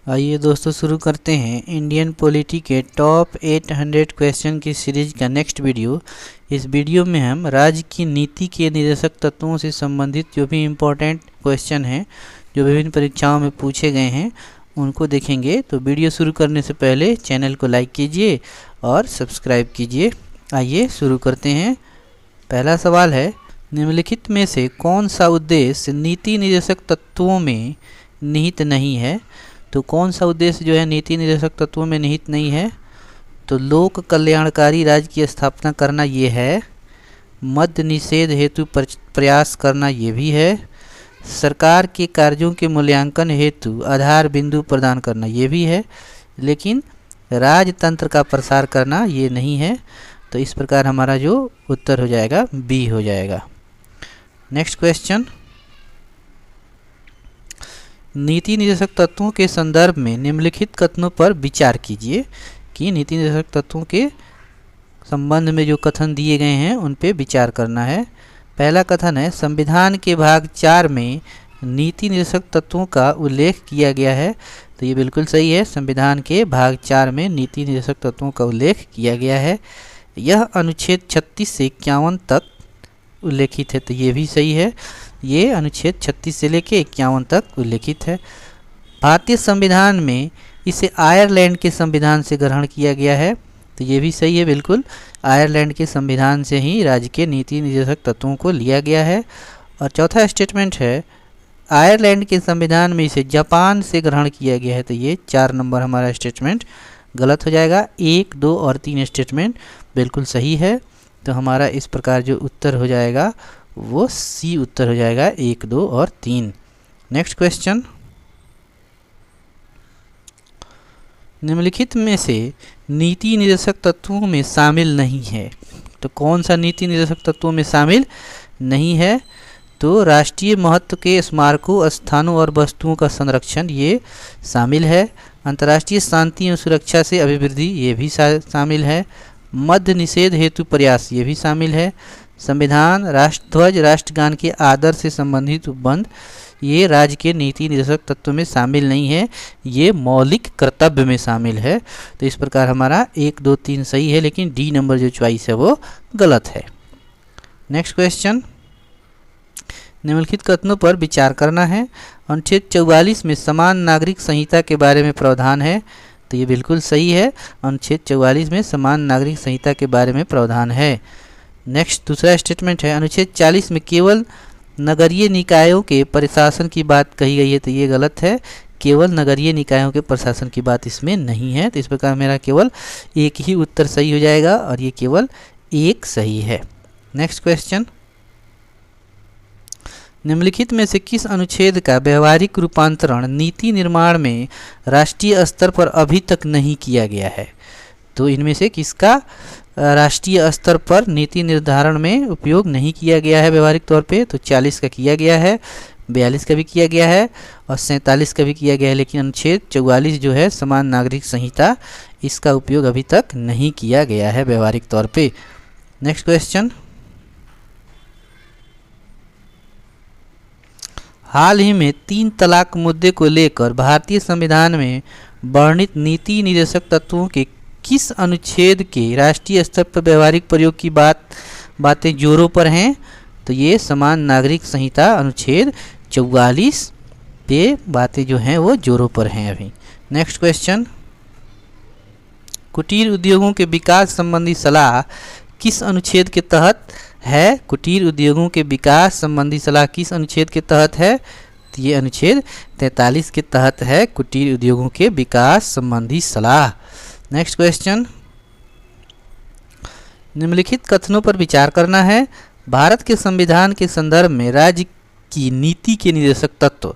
आइए दोस्तों शुरू करते हैं इंडियन पॉलिटी के टॉप 800 क्वेश्चन की सीरीज का नेक्स्ट वीडियो। इस वीडियो में हम राज्य की नीति के निर्देशक तत्वों से संबंधित जो भी इम्पोर्टेंट क्वेश्चन हैं जो विभिन्न परीक्षाओं में पूछे गए हैं उनको देखेंगे। तो वीडियो शुरू करने से पहले चैनल को लाइक कीजिए और सब्सक्राइब कीजिए। आइए शुरू करते हैं। पहला सवाल है, निम्नलिखित में से कौन सा उद्देश्य नीति निर्देशक तत्वों में निहित नहीं है? तो कौन सा उद्देश्य जो है नीति निर्देशक तत्वों में निहित नहीं है? तो लोक कल्याणकारी राज्य की स्थापना करना ये है, मद्य निषेध हेतु प्रयास करना ये भी है, सरकार के कार्यों के मूल्यांकन हेतु आधार बिंदु प्रदान करना ये भी है, लेकिन राजतंत्र का प्रसार करना ये नहीं है। तो इस प्रकार हमारा जो उत्तर हो जाएगा बी हो जाएगा। नेक्स्ट क्वेश्चन, नीति निर्देशक तत्वों के संदर्भ में निम्नलिखित कथनों पर विचार कीजिए कि नीति निर्देशक तत्वों के संबंध में जो कथन दिए गए हैं उन पे विचार करना है। पहला कथन है, संविधान के भाग 4 में नीति निर्देशक तत्वों का उल्लेख किया गया है। तो ये बिल्कुल सही है, संविधान के भाग 4 में नीति निर्देशक तत्वों का उल्लेख किया गया है। यह अनुच्छेद 36 से 51 तक उल्लेखित है। तो ये भी सही है, ये अनुच्छेद 36 से लेकर 51 तक उल्लेखित है। भारतीय संविधान में इसे आयरलैंड के संविधान से ग्रहण किया गया है। तो ये भी सही है, बिल्कुल आयरलैंड के संविधान से ही राज्य के नीति निर्देशक तत्वों को लिया गया है। और चौथा स्टेटमेंट है, आयरलैंड के संविधान में इसे जापान से ग्रहण किया गया है। तो ये 4 नंबर हमारा स्टेटमेंट गलत हो जाएगा। 1, 2 और 3 स्टेटमेंट बिल्कुल सही है। तो हमारा इस प्रकार जो उत्तर हो जाएगा वो सी उत्तर हो जाएगा, 1, 2 और 3। नेक्स्ट क्वेश्चन, निम्नलिखित में से नीति निर्देशक तत्वों में शामिल नहीं है। तो कौन सा नीति निर्देशक तत्वों में शामिल नहीं है? तो राष्ट्रीय महत्व के स्मारकों, स्थानों और वस्तुओं का संरक्षण ये शामिल है। अंतर्राष्ट्रीय शांति एवं सुरक्षा से अभिवृद्धि ये भी शामिल है। मद्य निषेध हेतु प्रयास ये भी शामिल है। संविधान, राष्ट्रध्वज, राष्ट्रगान के आदर से संबंधित उपबंध ये राज्य के नीति निर्देशक तत्व में शामिल नहीं है, ये मौलिक कर्तव्य में शामिल है। तो इस प्रकार हमारा 1, 2, 3 सही है, लेकिन डी नंबर जो चॉइस है वो गलत है। नेक्स्ट क्वेश्चन, निम्नलिखित कथनों पर विचार करना है। अनुच्छेद 44 में समान नागरिक संहिता के बारे में प्रावधान है। तो ये बिल्कुल सही है, अनुच्छेद 44 में समान नागरिक संहिता के बारे में प्रावधान है। नेक्स्ट दूसरा स्टेटमेंट है, अनुच्छेद 40 में केवल नगरीय निकायों के प्रशासन की बात कही गई है। तो ये गलत है, केवल नगरीय निकायों के प्रशासन की बात इसमें नहीं है। तो इस प्रकार मेरा केवल एक ही उत्तर सही हो जाएगा और ये केवल एक सही है। नेक्स्ट क्वेश्चन, निम्नलिखित में से किस अनुच्छेद का व्यवहारिक रूपांतरण नीति निर्माण में राष्ट्रीय स्तर पर अभी तक नहीं किया गया है? तो इनमें से किसका राष्ट्रीय स्तर पर नीति निर्धारण में उपयोग नहीं किया गया है व्यवहारिक तौर पे? तो 40 का किया गया है, 42 का भी किया गया है और 47 का भी किया गया है, लेकिन अनुच्छेद 44 जो है समान नागरिक संहिता, इसका उपयोग अभी तक नहीं किया गया है व्यवहारिक तौर पे। नेक्स्ट क्वेश्चन, हाल ही में 3 तलाक मुद्दे को लेकर भारतीय संविधान में वर्णित नीति निर्देशक तत्वों के किस अनुच्छेद के राष्ट्रीय स्तर पर व्यवहारिक प्रयोग की बातें जोरों पर हैं? तो ये समान नागरिक संहिता अनुच्छेद 44 पे बातें जो हैं वो जोरों पर हैं अभी। नेक्स्ट क्वेश्चन, कुटीर उद्योगों के विकास संबंधी सलाह किस अनुच्छेद के तहत है? कुटीर उद्योगों के विकास संबंधी सलाह किस अनुच्छेद के तहत है? तो ये अनुच्छेद 43 के तहत है, कुटीर उद्योगों के विकास संबंधी सलाह। नेक्स्ट क्वेश्चन, निम्नलिखित कथनों पर विचार करना है। भारत के संविधान के संदर्भ में राज्य की नीति के निर्देशक तत्व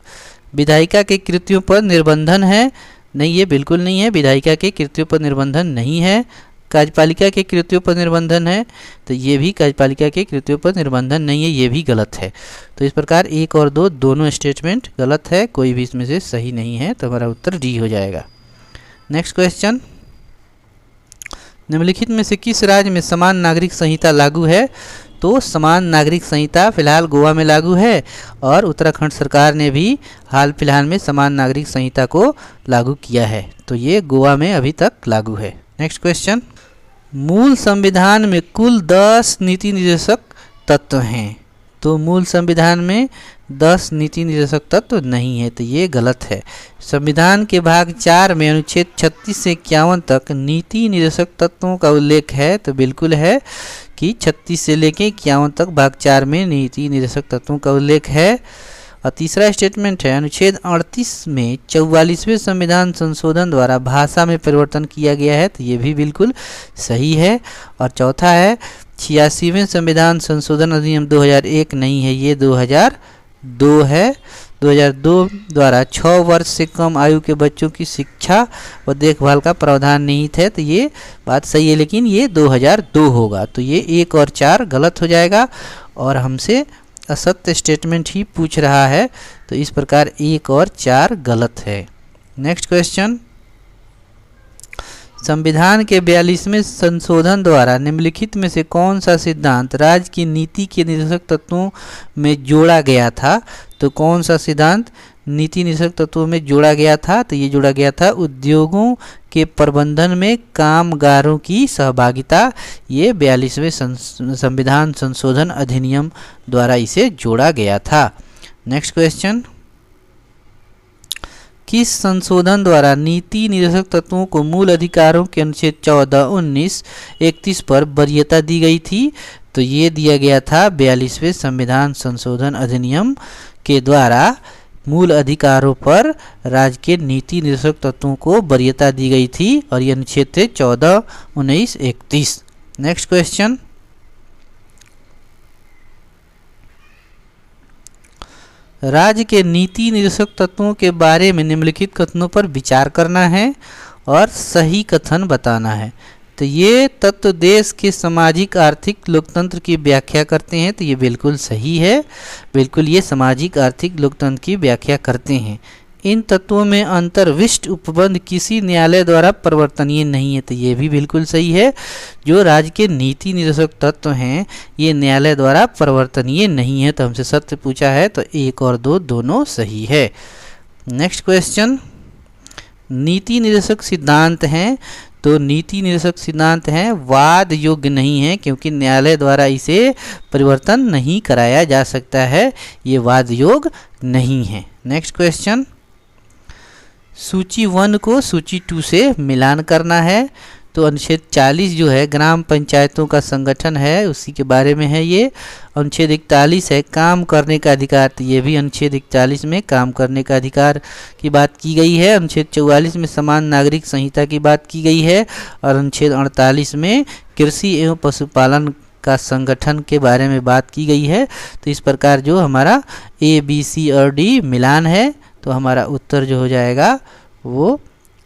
विधायिका के कृत्यों पर निर्बंधन है? नहीं, ये बिल्कुल नहीं है, विधायिका के कृत्यों पर निर्बंधन नहीं है। कार्यपालिका के कृत्यों पर निर्बंधन है? तो ये भी कार्यपालिका के कृत्यों पर निर्बंधन नहीं है, ये भी गलत है। तो इस प्रकार 1 और 2 दोनों स्टेटमेंट गलत है, कोई भी इसमें से सही नहीं है। तो हमारा उत्तर डी हो जाएगा। नेक्स्ट क्वेश्चन, निम्नलिखित में से किस राज्य में समान नागरिक संहिता लागू है? तो समान नागरिक संहिता फिलहाल गोवा में लागू है और उत्तराखंड सरकार ने भी हाल फिलहाल में समान नागरिक संहिता को लागू किया है। तो ये गोवा में अभी तक लागू है। नेक्स्ट क्वेश्चन, मूल संविधान में कुल 10 नीति निर्देशक तत्व हैं। तो मूल संविधान में 10 नीति निर्देशक तत्व नहीं है, तो ये गलत है। संविधान के भाग 4 में अनुच्छेद 36 से 51 तक नीति निर्देशक तत्वों का उल्लेख है। तो बिल्कुल है कि 36 से लेकर 51 तक भाग 4 में नीति निर्देशक तत्वों का उल्लेख है। और तीसरा स्टेटमेंट है, अनुच्छेद 38 में 44वें संविधान संशोधन द्वारा भाषा में परिवर्तन किया गया है। तो ये भी बिल्कुल सही है। और चौथा है, 86वें संविधान संशोधन अधिनियम 2001 नहीं है, ये 2002 है। 2002 द्वारा 6 वर्ष से कम आयु के बच्चों की शिक्षा व देखभाल का प्रावधान निहित है। तो ये बात सही है, लेकिन ये 2002 होगा। तो ये 1 और 4 गलत हो जाएगा और हमसे असत्य स्टेटमेंट ही पूछ रहा है। तो इस प्रकार 1 और 4 गलत है। नेक्स्ट क्वेश्चन, संविधान के 42वें संशोधन द्वारा निम्नलिखित में से कौन सा सिद्धांत राज्य की नीति के निर्देशक तत्वों में जोड़ा गया था? तो कौन सा सिद्धांत नीति निर्देशक तत्वों में जोड़ा गया था? तो ये जोड़ा गया था उद्योगों के प्रबंधन में कामगारों की सहभागिता। ये 42वें संविधान संशोधन अधिनियम द्वारा इसे जोड़ा गया था। नेक्स्ट क्वेश्चन, किस संशोधन द्वारा नीति निर्देशक तत्वों को मूल अधिकारों के अनुच्छेद 14, 19, 31 पर वरीयता दी गई थी? तो ये दिया गया था 42वें संविधान संशोधन अधिनियम के द्वारा मूल अधिकारों पर राज्य के नीति निर्देशक तत्वों को वरीयता दी गई थी और ये अनुच्छेद थे 14, 19, 31। नेक्स्ट क्वेश्चन, राज्य के नीति निर्देशक तत्वों के बारे में निम्नलिखित कथनों पर विचार करना है और सही कथन बताना है। तो ये तत्व देश के सामाजिक आर्थिक लोकतंत्र की व्याख्या करते हैं। तो ये बिल्कुल सही है, बिल्कुल ये सामाजिक आर्थिक लोकतंत्र की व्याख्या करते हैं। इन तत्वों में अंतर्विष्ट उपबंध किसी न्यायालय द्वारा परिवर्तनीय नहीं है। तो ये भी बिल्कुल सही है, जो राज्य के नीति निर्देशक तत्व हैं ये न्यायालय द्वारा परिवर्तनीय नहीं है। तो हमसे सत्य पूछा है, तो 1 और 2 दोनों सही है। नेक्स्ट क्वेश्चन, नीति निर्देशक सिद्धांत हैं। तो नीति निर्देशक सिद्धांत हैं वाद योग्य नहीं है, क्योंकि न्यायालय द्वारा इसे परिवर्तन नहीं कराया जा सकता है, ये वाद योग्य नहीं है। नेक्स्ट क्वेश्चन, सूची 1 को सूची 2 से मिलान करना है। तो अनुच्छेद 40 जो है ग्राम पंचायतों का संगठन है, उसी के बारे में है ये। अनुच्छेद 41 है काम करने का अधिकार। तो ये भी अनुच्छेद 41 में काम करने का अधिकार की बात की गई है। अनुच्छेद 44 में समान नागरिक संहिता की बात की गई है और अनुच्छेद 48 में कृषि एवं पशुपालन का संगठन के बारे में बात की गई है। तो इस प्रकार जो हमारा A, B, C और D मिलान है, तो हमारा उत्तर जो हो जाएगा वो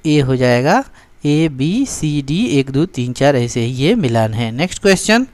A हो जाएगा। A, B, C, D 1, 2, 3, 4 ऐसे ही ये मिलान है। नेक्स्ट क्वेश्चन,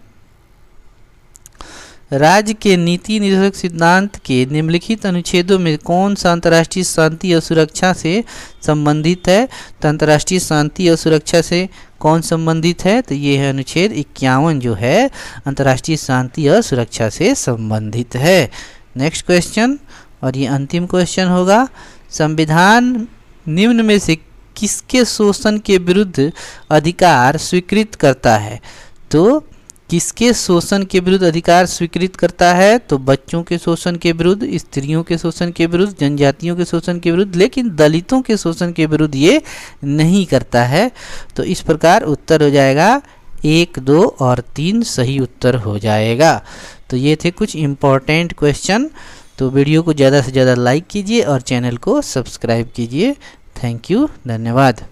राज्य के नीति निर्देशक सिद्धांत के निम्नलिखित अनुच्छेदों में कौन सा अंतर्राष्ट्रीय शांति और सुरक्षा से संबंधित है? तो अंतर्राष्ट्रीय शांति और सुरक्षा से कौन संबंधित है? तो ये है अनुच्छेद 51 जो है अंतर्राष्ट्रीय शांति और सुरक्षा से संबंधित है। नेक्स्ट क्वेश्चन, और ये अंतिम क्वेश्चन होगा, संविधान निम्न में से किसके शोषण के विरुद्ध अधिकार स्वीकृत करता है? तो किसके शोषण के विरुद्ध अधिकार स्वीकृत करता है? तो बच्चों के शोषण के विरुद्ध, स्त्रियों के शोषण के विरुद्ध, जनजातियों के शोषण के विरुद्ध, लेकिन दलितों के शोषण के विरुद्ध ये नहीं करता है। तो इस प्रकार उत्तर हो जाएगा 1, 2 और 3 सही उत्तर हो जाएगा। तो ये थे कुछ इम्पोर्टेंट क्वेश्चन। तो वीडियो को ज़्यादा से ज़्यादा लाइक कीजिए और चैनल को सब्सक्राइब कीजिए। थैंक यू, धन्यवाद।